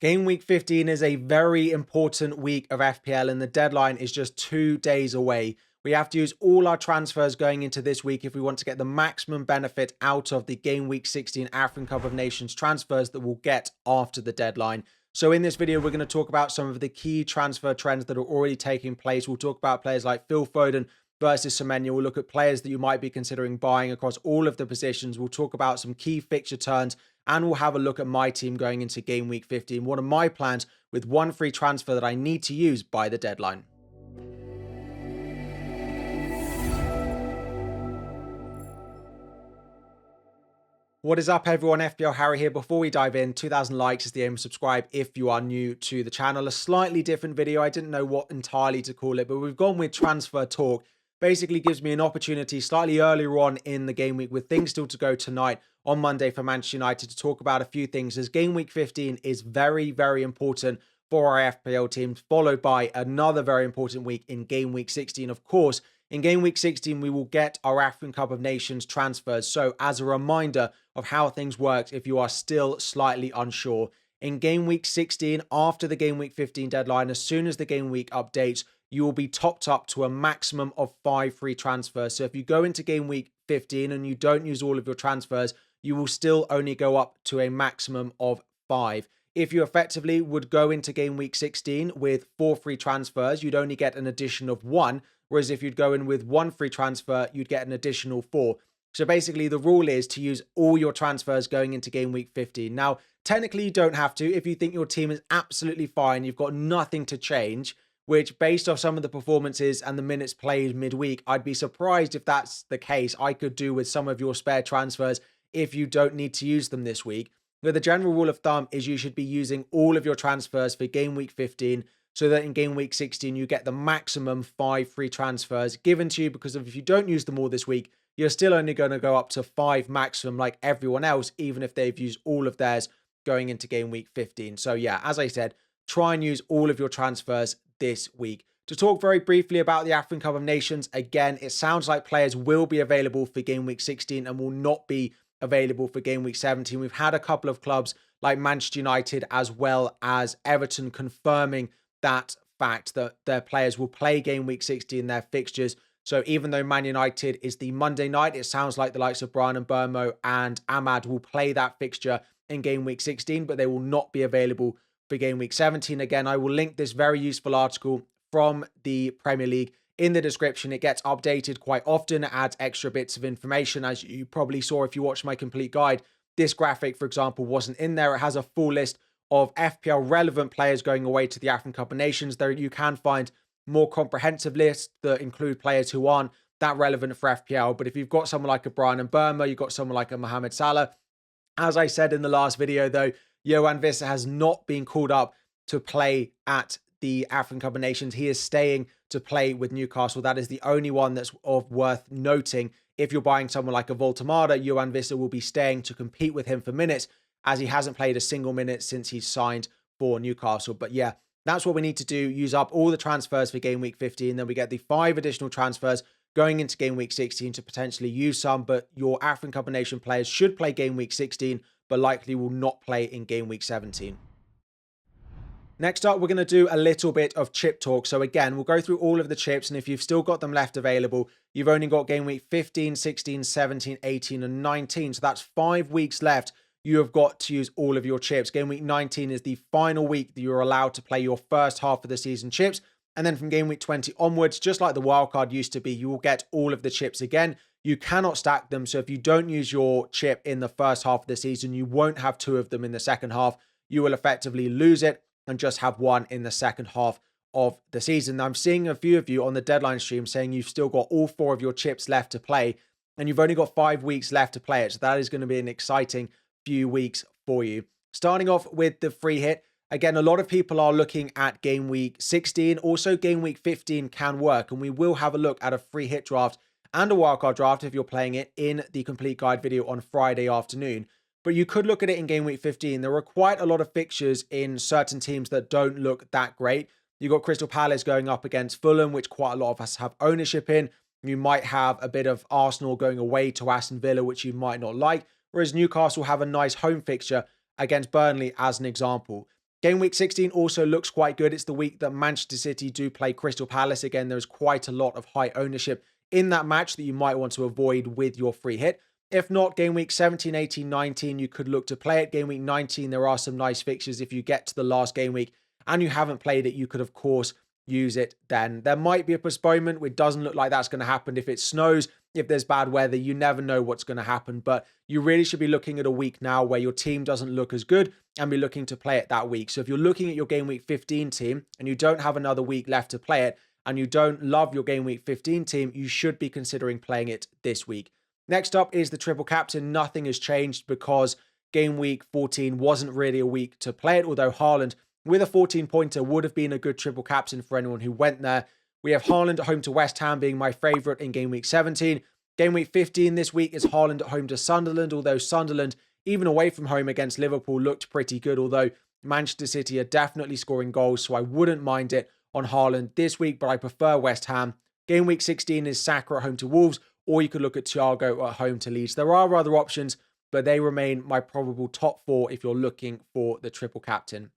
Game week 15 is a very important week of FPL and the deadline is just 2 days away. We have to use all our transfers going into this week if we want to get the maximum benefit out of the game week 16 African Cup of Nations transfers that we'll get after the deadline. So in this video, we're going to talk about some of the key transfer trends that are already taking place. We'll talk about players like Phil Foden versus Semenyo. We'll look at players that you might be considering buying across all of the positions. We'll talk about some key fixture turns and we'll have a look at my team going into game week 15. One of my plans with one free transfer that I need to use by the deadline. What is up, everyone? FPL Harry here. Before we dive in, 2,000 likes is the aim. Subscribe if you are new to the channel. A slightly different video. I didn't know what entirely to call it, but we've gone with transfer talk. Basically gives me an opportunity slightly earlier on in the game week with things still to go tonight on Monday for Manchester United to talk about a few things, as game week 15 is very, very important for our FPL teams, followed by another very important week in game week 16. Of course, in game week 16, we will get our African Cup of Nations transfers. So as a reminder of how things work, if you are still slightly unsure, in game week 16, after the game week 15 deadline, as soon as the game week updates, you will be topped up to a maximum of 5 free transfers. So if you go into game week 15 and you don't use all of your transfers, you will still only go up to a maximum of 5. If you effectively would go into game week 16 with 4 free transfers, you'd only get an addition of 1. Whereas if you'd go in with 1 free transfer, you'd get an additional 4. So basically the rule is to use all your transfers going into game week 15. Now, technically you don't have to. If you think your team is absolutely fine, you've got nothing to change, which based off some of the performances and the minutes played midweek, I'd be surprised if that's the case. I could do with some of your spare transfers if you don't need to use them this week. But the general rule of thumb is you should be using all of your transfers for game week 15 so that in game week 16, you get the maximum 5 free transfers given to you, because if you don't use them all this week, you're still only going to go up to 5 maximum like everyone else, even if they've used all of theirs going into game week 15. So yeah, as I said, try and use all of your transfers this week. To talk very briefly about the African Cup of Nations, again, it sounds like players will be available for game week 16 and will not be available for game week 17. We've had a couple of clubs like Manchester United as well as Everton confirming that fact that their players will play game week 16 in their fixtures. So even though Man United is the Monday night, it sounds like the likes of Brian and Burmo and Ahmad will play that fixture in game week 16, but they will not be available for game week 17. Again, I will link this very useful article from the Premier League in the description. It gets updated quite often. It adds extra bits of information. As you probably saw if you watched my complete guide, this graphic, for example, wasn't in there. It has a full list of FPL relevant players going away to the African Cup of Nations. There you can find more comprehensive lists that include players who aren't that relevant for FPL. But if you've got someone like a Brian and Burma, you've got someone like a Mohamed Salah. As I said in the last video, though, Yohan Wissa has not been called up to play at the African Cup of Nations. He is staying to play with Newcastle. That is the only one that's of worth noting. If you're buying someone like a Voltemada, Yohan Wissa will be staying to compete with him for minutes, as he hasn't played a single minute since he's signed for Newcastle. But yeah, that's what we need to do. Use up all the transfers for game week 15. Then we get the 5 additional transfers going into game week 16 to potentially use some. But your African Cup of Nations players should play game week 16, but likely will not play in game week 17. Next up, we're going to do a little bit of chip talk. So again, we'll go through all of the chips. And if you've still got them left available, you've only got game week 15, 16, 17, 18, and 19. So that's 5 weeks left. You have got to use all of your chips. Game week 19 is the final week that you're allowed to play your first half of the season chips. And then from game week 20 onwards, just like the wildcard used to be, you will get all of the chips again. You cannot stack them. So if you don't use your chip in the first half of the season, you won't have 2 of them in the second half. You will effectively lose it and just have 1 in the second half of the season. Now, I'm seeing a few of you on the deadline stream saying you've still got all 4 of your chips left to play, and you've only got 5 weeks left to play it. So that is going to be an exciting few weeks for you. Starting off with the free hit. Again, a lot of people are looking at game week 16. Also, game week 15 can work, and we will have a look at a free hit draft and a wildcard draft if you're playing it in the complete guide video on Friday afternoon. But you could look at it in game week 15. There are quite a lot of fixtures in certain teams that don't look that great. You've got Crystal Palace going up against Fulham, which quite a lot of us have ownership in. You might have a bit of Arsenal going away to Aston Villa, which you might not like. Whereas Newcastle have a nice home fixture against Burnley as an example. Game week 16 also looks quite good. It's the week that Manchester City do play Crystal Palace. Again, there's quite a lot of high ownership in that match that you might want to avoid with your free hit. If not, game week 17, 18, 19, you could look to play it. Game week 19, there are some nice fixtures. If you get to the last game week and you haven't played it, you could, of course, use it then. There might be a postponement. It doesn't look like that's going to happen. If it snows, if there's bad weather, you never know what's going to happen. But you really should be looking at a week now where your team doesn't look as good and be looking to play it that week. So if you're looking at your game week 15 team and you don't have another week left to play it and you don't love your game week 15 team, you should be considering playing it this week. Next up is the triple captain. Nothing has changed because game week 14 wasn't really a week to play it, although Haaland with a 14-pointer would have been a good triple captain for anyone who went there. We have Haaland at home to West Ham being my favourite in game week 17. Game week 15 this week is Haaland at home to Sunderland, although Sunderland, even away from home against Liverpool, looked pretty good, although Manchester City are definitely scoring goals, so I wouldn't mind it on Haaland this week, but I prefer West Ham. Game week 16 is Saka at home to Wolves, or you could look at Thiago at home to Leeds. There are other options, but they remain my probable top 4 if you're looking for the triple captain.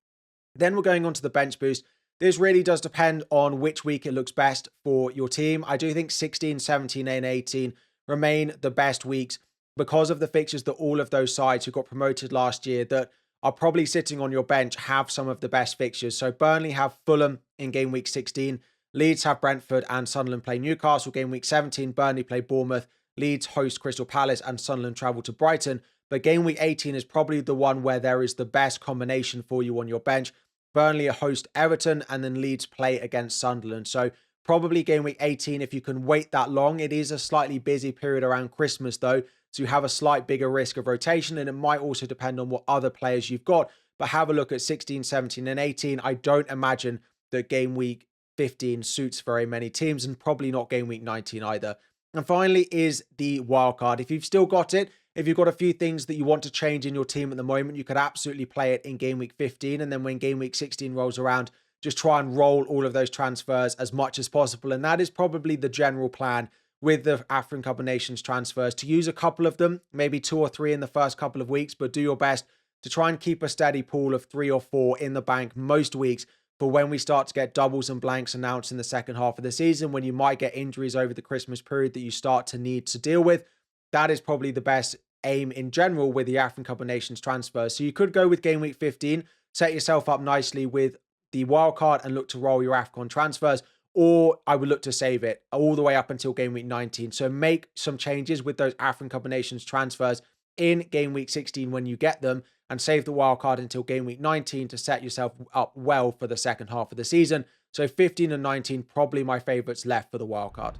Then we're going on to the bench boost. This really does depend on which week it looks best for your team. I do think 16, 17, and 18 remain the best weeks because of the fixtures that all of those sides who got promoted last year that are probably sitting on your bench have some of the best fixtures. So Burnley have Fulham in game week 16. Leeds have Brentford and Sunderland play Newcastle. Game week 17, Burnley play Bournemouth. Leeds host Crystal Palace and Sunderland travel to Brighton. But game week 18 is probably the one where there is the best combination for you on your bench. Burnley host Everton and then Leeds play against Sunderland. So probably game week 18, if you can wait that long. It is a slightly busy period around Christmas though, so you have a slight bigger risk of rotation, and it might also depend on what other players you've got. But have a look at 16, 17 and 18. I don't imagine that game week 15 suits very many teams, and probably not game week 19 either. And finally is the wildcard. If you've still got it, if you've got a few things that you want to change in your team at the moment, you could absolutely play it in game week 15. And then when game week 16 rolls around, just try and roll all of those transfers as much as possible. And that is probably the general plan with the African Cup of Nations transfers, to use a couple of them, maybe 2 or 3 in the first couple of weeks, but do your best to try and keep a steady pool of 3 or 4 in the bank most weeks for when we start to get doubles and blanks announced in the second half of the season, when you might get injuries over the Christmas period that you start to need to deal with. That is probably the best aim in general with the African Cup of Nations transfers. So you could go with game week 15, set yourself up nicely with the wildcard and look to roll your AFCON transfers, or I would look to save it all the way up until game week 19. So make some changes with those African Cup of Nations transfers in game week 16 when you get them, and save the wildcard until game week 19 to set yourself up well for the second half of the season. So 15 and 19, probably my favourites left for the wildcard.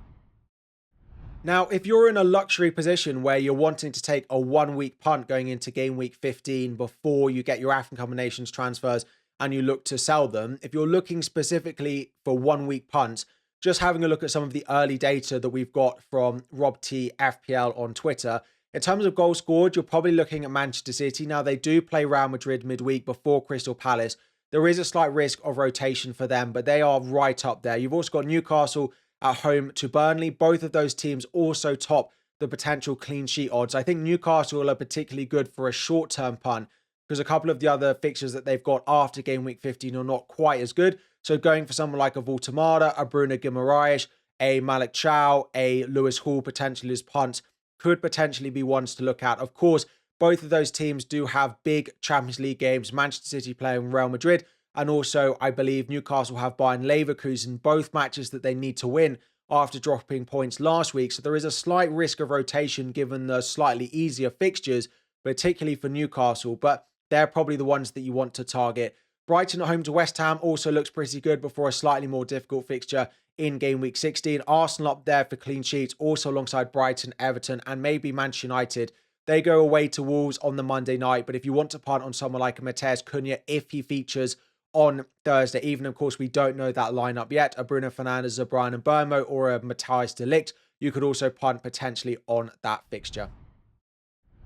Now, if you're in a luxury position where you're wanting to take a 1-week punt going into game week 15 before you get your African Cup of Nations transfers and you look to sell them, if you're looking specifically for 1-week punts, just having a look at some of the early data that we've got from Rob T FPL on Twitter. In terms of goals scored, you're probably looking at Manchester City. Now, they do play Real Madrid midweek before Crystal Palace. There is a slight risk of rotation for them, but they are right up there. You've also got Newcastle at home to Burnley. Both of those teams also top the potential clean sheet odds. I think Newcastle are particularly good for a short-term punt because a couple of the other fixtures that they've got after game week 15 are not quite as good. So going for someone like a Voltemada, a Bruno Guimaraes, a Malik Chow, a Lewis Hall potentially as punts could potentially be ones to look at. Of course, both of those teams do have big Champions League games. Manchester City playing Real Madrid, and also I believe Newcastle have Bayern Leverkusen, both matches that they need to win after dropping points last week. So there is a slight risk of rotation given the slightly easier fixtures, particularly for Newcastle, but they're probably the ones that you want to target. Brighton at home to West Ham also looks pretty good before a slightly more difficult fixture in game week 16. Arsenal up there for clean sheets, also alongside Brighton, Everton, and maybe Manchester United. They go away to Wolves on the Monday night, but if you want to punt on someone like a Matheus Cunha, if he features on Thursday, even of course we don't know that lineup yet, a Bruno Fernandes, a Brian Mbeumo, or a Matthias de Ligt, you could also punt potentially on that fixture.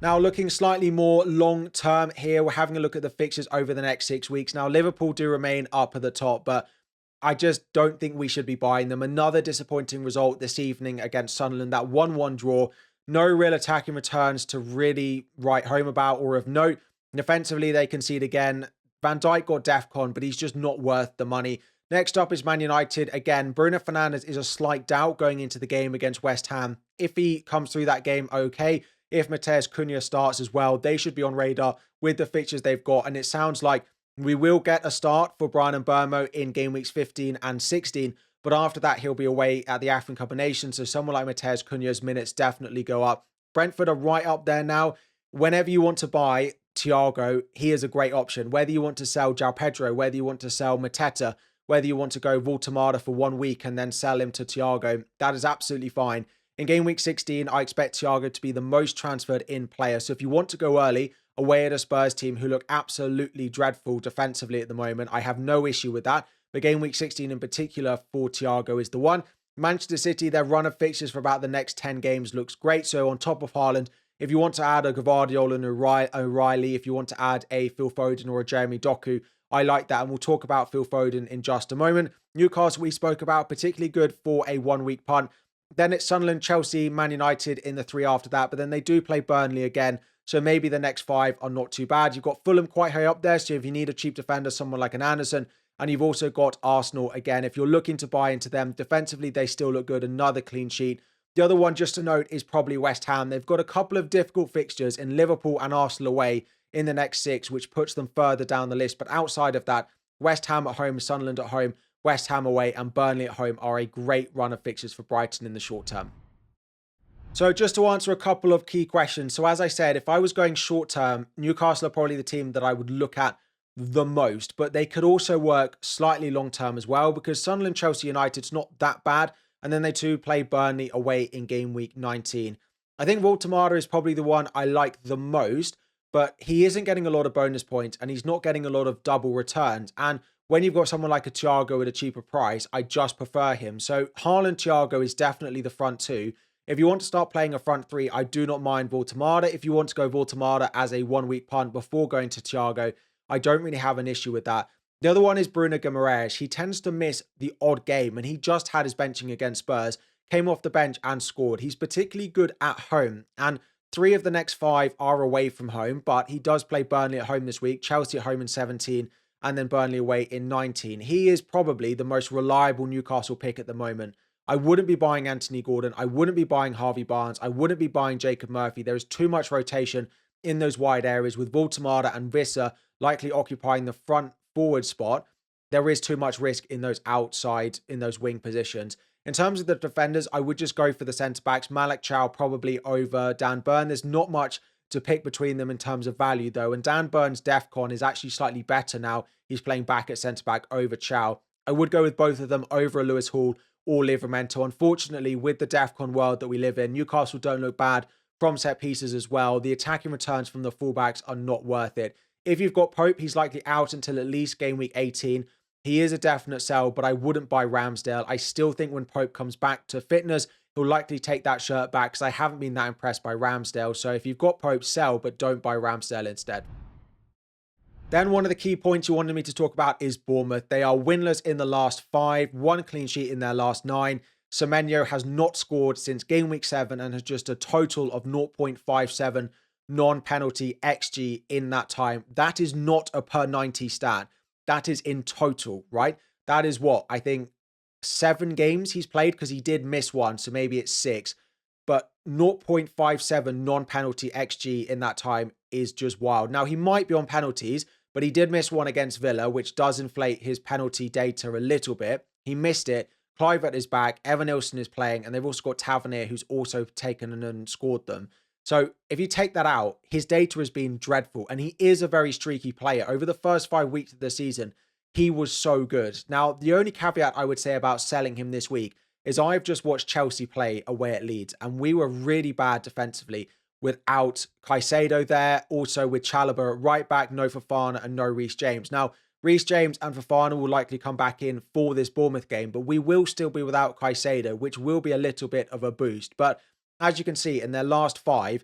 Now, looking slightly more long-term here, we're having a look at the fixtures over the next 6 weeks. Now, Liverpool do remain up at the top, but I just don't think we should be buying them. Another disappointing result this evening against Sunderland, that 1-1 draw. No real attacking returns to really write home about or of note. Defensively, they concede again. Van Dijk got DEFCON, but he's just not worth the money. Next up is Man United. Again, Bruno Fernandes is a slight doubt going into the game against West Ham. If he comes through that game, okay. If Matheus Cunha starts as well, they should be on radar with the fixtures they've got. And it sounds like we will get a start for Brian Mbeumo in game weeks 15 and 16. But after that, he'll be away at the African Cup of Nations. So someone like Matheus Cunha's minutes definitely go up. Brentford are right up there now. Whenever you want to buy Thiago, he is a great option. Whether you want to sell João Pedro, whether you want to sell Mateta, whether you want to go Voltemada for 1 week and then sell him to Thiago, that is absolutely fine. In game week 16, I expect Thiago to be the most transferred in player. So if you want to go early, away at a Spurs team who look absolutely dreadful defensively at the moment, I have no issue with that. But game week 16 in particular for Thiago is the one. Manchester City, their run of fixtures for about the next 10 games looks great. So on top of Haaland, if you want to add a Gvardiol and O'Reilly, if you want to add a Phil Foden or a Jeremy Doku, I like that. And we'll talk about Phil Foden in just a moment. Newcastle, we spoke about, particularly good for a 1 week punt. Then it's Sunderland, Chelsea, Man United in the 3 after that. But then they do play Burnley again. So maybe the next 5 are not too bad. You've got Fulham quite high up there. So if you need a cheap defender, someone like an Anderson. And you've also got Arsenal again. If you're looking to buy into them, defensively, they still look good. Another clean sheet. The other one, just to note, is probably West Ham. They've got a couple of difficult fixtures in Liverpool and Arsenal away in the next 6, which puts them further down the list. But outside of that, West Ham at home, Sunderland at home, West Ham away, and Burnley at home are a great run of fixtures for Brighton in the short term. So just to answer a couple of key questions. So as I said, if I was going short term, Newcastle are probably the team that I would look at the most, but they could also work slightly long term as well, because Sunderland, Chelsea, United's not that bad. And then they too play Burnley away in game week 19. I think Voltemada is probably the one I like the most, but he isn't getting a lot of bonus points and he's not getting a lot of double returns. And when you've got someone like a Thiago at a cheaper price, I just prefer him. So Haaland, Thiago is definitely the front 2. If you want to start playing a front 3, I do not mind Voltemada. If you want to go Voltemada as a 1 week punt before going to Thiago, I don't really have an issue with that. The other one is Bruno Guimaraes. He tends to miss the odd game, and he just had his benching against Spurs, came off the bench and scored. He's particularly good at home, and 3 of the next 5 are away from home, but he does play Burnley at home this week, Chelsea at home in 17, and then Burnley away in 19. He is probably the most reliable Newcastle pick at the moment. I wouldn't be buying Anthony Gordon. I wouldn't be buying Harvey Barnes. I wouldn't be buying Jacob Murphy. There is too much rotation in those wide areas with Voltemada and Visser likely occupying the front forward spot. There is too much risk in those outside, in those wing positions. In terms of the defenders, I would just go for the centre-backs. Malik Chow probably over Dan Burn. There's not much to pick between them in terms of value, though. And Dan Burn's DEFCON is actually slightly better now. He's playing back at centre-back over Chow. I would go with both of them over a Lewis Hall or Livramento. Unfortunately, with the DEFCON world that we live in, Newcastle don't look bad from set pieces as well. The attacking returns from the fullbacks are not worth it. If you've got Pope, he's likely out until at least game week 18. He is a definite sell, but I wouldn't buy Ramsdale. I still think when Pope comes back to fitness, he'll likely take that shirt back because I haven't been that impressed by Ramsdale. So if you've got Pope, sell, but don't buy Ramsdale instead. Then one of the key points you wanted me to talk about is Bournemouth. They are winless in the last 5, 1 clean sheet in their last 9. Semenyo has not scored since game week 7 and has just a total of 0.57 non-penalty XG in that time. That is not a per 90 stat. That is in total, right? That is what? I think 7 games he's played because he did miss one. So maybe it's 6. But 0.57 non-penalty XG in that time is just wild. Now, he might be on penalties, but he did miss one against Villa, which does inflate his penalty data a little bit. He missed it. Kluivert is back. Evan Nilsson is playing. And they've also got Tavernier, who's also taken and scored them. So if you take that out, his data has been dreadful. And he is a very streaky player. Over the first 5 weeks of the season, he was so good. Now, the only caveat I would say about selling him this week is I've just watched Chelsea play away at Leeds. And we were really bad defensively without Caicedo there. Also with Chalobah at right back, no Fofana and no Reece James. Now, Reece James and Fofana will likely come back in for this Bournemouth game, but we will still be without Caicedo, which will be a little bit of a boost. But as you can see, in their last 5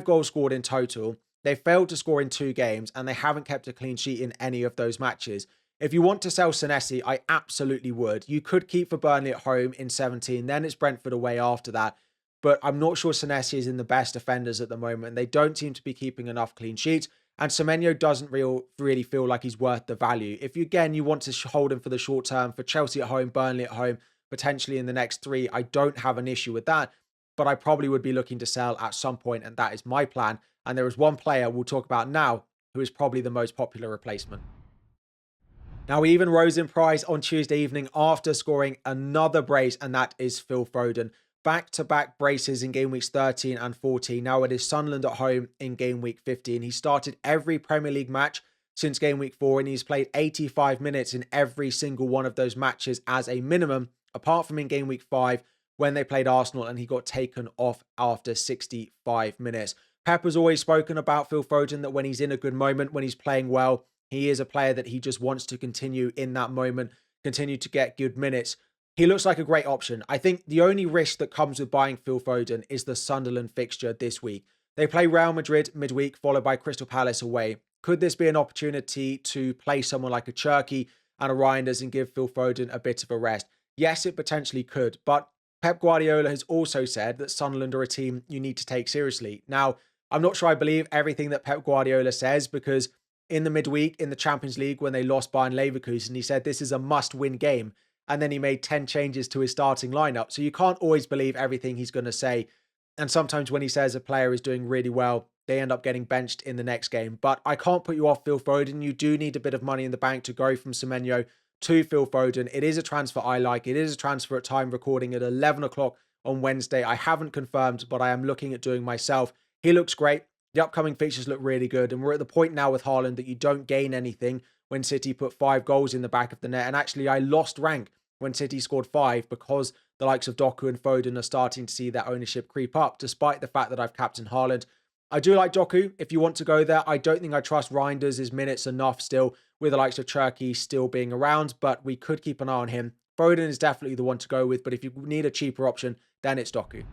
goals scored in total. They failed to score in 2 games, and they haven't kept a clean sheet in any of those matches. If you want to sell Senesi, I absolutely would. You could keep for Burnley at home in 17, then it's Brentford away after that. But I'm not sure Senesi is in the best defenders at the moment. They don't seem to be keeping enough clean sheets. And Semenyo doesn't really feel like he's worth the value. If you, again, you want to hold him for the short term, for Chelsea at home, Burnley at home, potentially in the next 3, I don't have an issue with that. But I probably would be looking to sell at some point, and that is my plan. And there is one player we'll talk about now who is probably the most popular replacement. Now, he even rose in price on Tuesday evening after scoring another brace, and that is Phil Foden. Back-to-back braces in game weeks 13 and 14. Now it is Sunderland at home in game week 15. He started every Premier League match since game week 4, and he's played 85 minutes in every single one of those matches as a minimum, apart from in game week 5 when they played Arsenal and he got taken off after 65 minutes. Pep has always spoken about Phil Foden, that when he's in a good moment, when he's playing well, he is a player that he just wants to continue in that moment, continue to get good minutes. He looks like a great option. I think the only risk that comes with buying Phil Foden is the Sunderland fixture this week. They play Real Madrid midweek, followed by Crystal Palace away. Could this be an opportunity to play someone like a Cherki and a Reinders and give Phil Foden a bit of a rest? Yes, it potentially could, but Pep Guardiola has also said that Sunderland are a team you need to take seriously. Now, I'm not sure I believe everything that Pep Guardiola says, because in the midweek in the Champions League when they lost Bayern Leverkusen, he said this is a must-win game. And then he made 10 changes to his starting lineup. So you can't always believe everything he's going to say. And sometimes when he says a player is doing really well, they end up getting benched in the next game. But I can't put you off Phil Foden. You do need a bit of money in the bank to go from Semenyo to Phil Foden. It is a transfer I like. It is a transfer at time recording at 11 o'clock on Wednesday. I haven't confirmed, but I am looking at doing myself. He looks great. The upcoming fixtures look really good. And we're at the point now with Haaland that you don't gain anything when City put 5 goals in the back of the net. And actually, I lost rank when City scored 5 because the likes of Doku and Foden are starting to see their ownership creep up, despite the fact that I've captained Haaland. I do like Doku if you want to go there. I don't think I trust Reinders' minutes enough still, with the likes of Cherki still being around, but we could keep an eye on him. Foden is definitely the one to go with, but if you need a cheaper option, then it's Doku.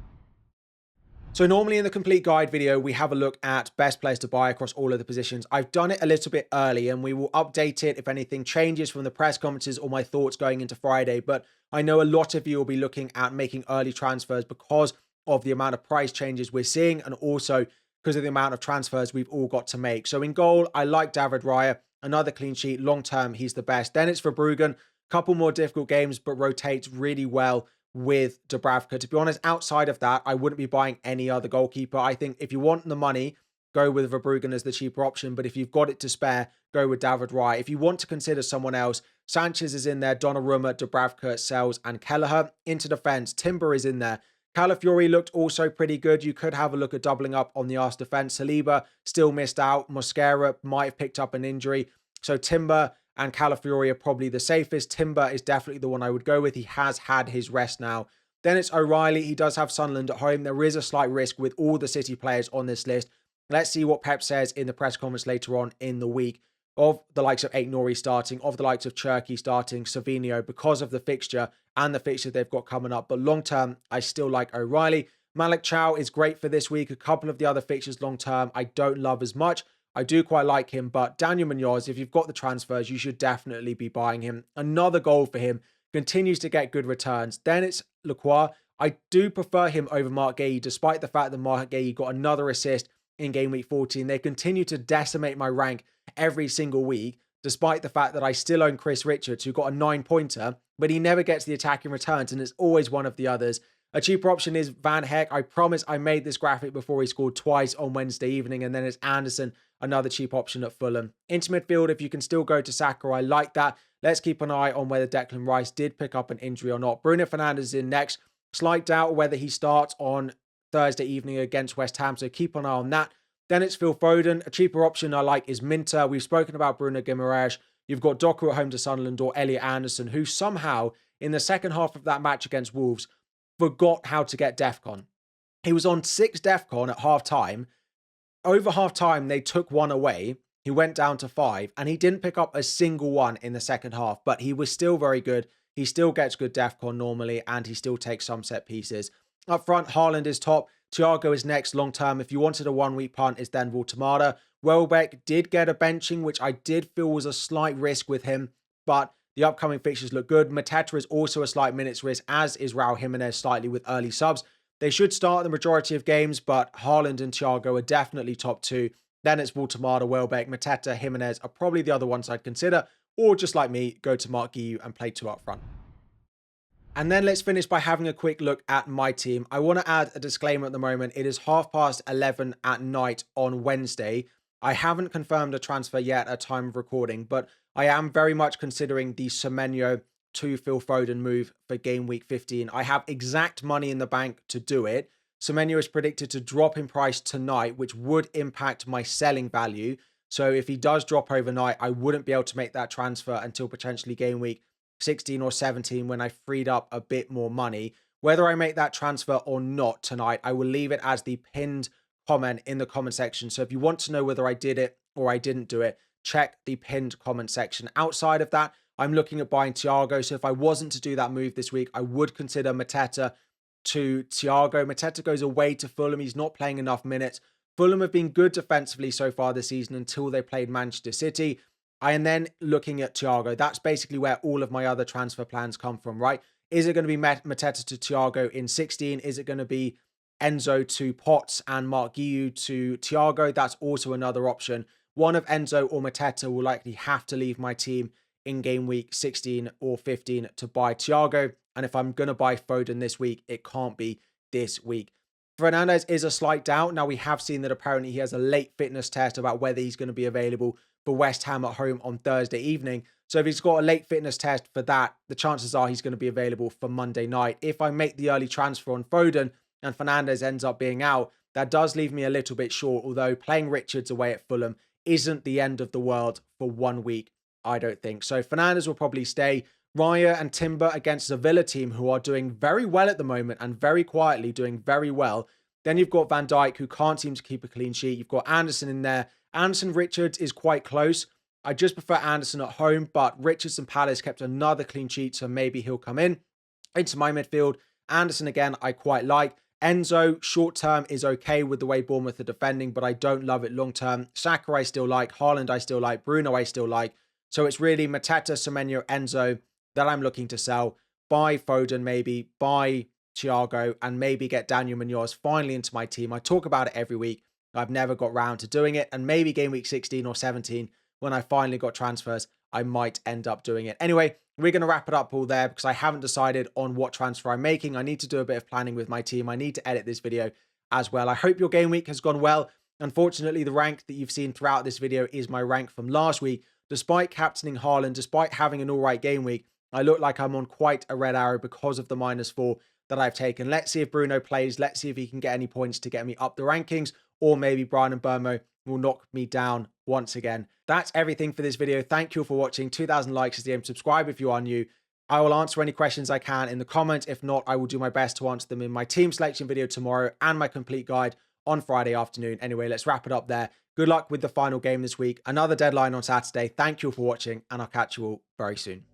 So normally in the complete guide video, we have a look at best players to buy across all of the positions. I've done it a little bit early and we will update it if anything changes from the press conferences or my thoughts going into Friday. But I know a lot of you will be looking at making early transfers because of the amount of price changes we're seeing and also because of the amount of transfers we've all got to make. So in goal, I like David Raya, another clean sheet. Long term, he's the best. Then it's Verbruggen, couple more difficult games, but rotates really well with Dubravka. To be honest, outside of that, I wouldn't be buying any other goalkeeper. I think if you want the money, go with Verbruggen as the cheaper option. But if you've got it to spare, go with David Raya. If you want to consider someone else, Sanchez is in there, Donnarumma, Dubravka, Sells, and Kelleher. Into defence, Timber is in there. Calafiori looked also pretty good. You could have a look at doubling up on the Arse defence. Saliba still missed out. Mosquera might have picked up an injury. So Timber and Calafiori are probably the safest. Timber is definitely the one I would go with. He has had his rest now. Then it's O'Reilly. He does have Sunderland at home. There is a slight risk with all the City players on this list. Let's see what Pep says in the press conference later on in the week, of the likes of Aït-Nouri starting, of the likes of Cherki starting, Savinho, because of the fixture and the fixture they've got coming up. But long term, I still like O'Reilly. Malik Chow is great for this week. A couple of the other fixtures long term, I don't love as much. I do quite like him, but Daniel Munoz, if you've got the transfers, you should definitely be buying him. Another goal for him. Continues to get good returns. Then it's Lacroix. I do prefer him over Mark Guéhi, despite the fact that Mark Guéhi got another assist in game week 14. They continue to decimate my rank every single week, despite the fact that I still own Chris Richards, who got a 9-pointer, but he never gets the attacking returns, and it's always one of the others. A cheaper option is Van Heck. I promise I made this graphic before he scored twice on Wednesday evening, and then it's Anderson, another cheap option at Fulham. Into midfield, if you can still go to Saka, I like that. Let's keep an eye on whether Declan Rice did pick up an injury or not. Bruno Fernandes is in next. Slight doubt whether he starts on Thursday evening against West Ham, so keep an eye on that. Then it's Phil Foden. A cheaper option I like is Minter. We've spoken about Bruno Guimaraes. You've got Doku at home to Sunderland or Elliot Anderson, who somehow, in the second half of that match against Wolves, forgot how to get DEFCON. He was on 6 DEFCON at half-time. Over half-time, they took one away. He went down to 5, and he didn't pick up a single one in the second half, but he was still very good. He still gets good DEFCON normally, and he still takes some set pieces. Up front, Haaland is top. Thiago is next long-term. If you wanted a one-week punt, it's then Voltemada. Welbeck did get a benching, which I did feel was a slight risk with him, but the upcoming fixtures look good. Mateta is also a slight minutes risk, as is Raul Jimenez slightly with early subs. They should start the majority of games, but Haaland and Thiago are definitely top 2. Then it's Waltemada, Welbeck, Mateta, Jimenez are probably the other ones I'd consider, or just like me, go to Mark Guiu and play 2 up front. And then let's finish by having a quick look at my team. I want to add a disclaimer at the moment. It is 11:30 at night on Wednesday. I haven't confirmed a transfer yet at time of recording, but I am very much considering the Semenyo to Phil Foden move for game week 15. I have exact money in the bank to do it. Semenyo is predicted to drop in price tonight, which would impact my selling value. So if he does drop overnight, I wouldn't be able to make that transfer until potentially game week 16 or 17 when I freed up a bit more money. Whether I make that transfer or not tonight, I will leave it as the pinned comment in the comment section. So if you want to know whether I did it or I didn't do it, check the pinned comment section. Outside of that, I'm looking at buying Thiago. So if I wasn't to do that move this week, I would consider Mateta to Thiago. Mateta goes away to Fulham. He's not playing enough minutes. Fulham have been good defensively so far this season until they played Manchester City. I am then looking at Thiago. That's basically where all of my other transfer plans come from, right? Is it going to be Mateta to Thiago in 16? Is it going to be Enzo to Potts and Mark Guiu to Thiago? That's also another option. One of Enzo or Mateta will likely have to leave my team in game week 16 or 15 to buy Thiago. And if I'm going to buy Foden this week, it can't be this week. Fernandes is a slight doubt. Now, we have seen that apparently he has a late fitness test about whether he's going to be available for West Ham at home on Thursday evening. So if he's got a late fitness test for that, the chances are he's going to be available for Monday night. If I make the early transfer on Foden and Fernandes ends up being out, that does leave me a little bit short, although playing Richards away at Fulham isn't the end of the world for 1 week, I don't think. So Fernandes will probably stay. Raya and Timber against a Villa team who are doing very well at the moment and very quietly doing very well. Then you've got Van Dijk, who can't seem to keep a clean sheet. You've got Anderson in there. Anderson Richards is quite close. I just prefer Anderson at home, but Richards and Palace kept another clean sheet, so maybe he'll come in. Into my midfield, Anderson again, I quite like. Enzo, short term, is okay with the way Bournemouth are defending, but I don't love it long term. Saka I still like. Haaland I still like. Bruno I still like. So it's really Mateta, Semenyo, Enzo that I'm looking to sell. Buy Foden maybe, buy Thiago, and maybe get Daniel Munoz finally into my team. I talk about it every week. I've never got round to doing it. And maybe game week 16 or 17, when I finally got transfers, I might end up doing it. Anyway, we're going to wrap it up all there because I haven't decided on what transfer I'm making. I need to do a bit of planning with my team. I need to edit this video as well. I hope your game week has gone well. Unfortunately, the rank that you've seen throughout this video is my rank from last week. Despite captaining Haaland, despite having an all right game week, I look like I'm on quite a red arrow because of the -4 that I've taken. Let's see if Bruno plays. Let's see if he can get any points to get me up the rankings, or maybe Brian and Burmo will knock me down once again. That's everything for this video. Thank you for watching. 2,000 likes is the aim. Subscribe if you are new. I will answer any questions I can in the comments. If not, I will do my best to answer them in my team selection video tomorrow and my complete guide on Friday afternoon. Anyway, let's wrap it up there. Good luck with the final game this week. Another deadline on Saturday. Thank you for watching, and I'll catch you all very soon.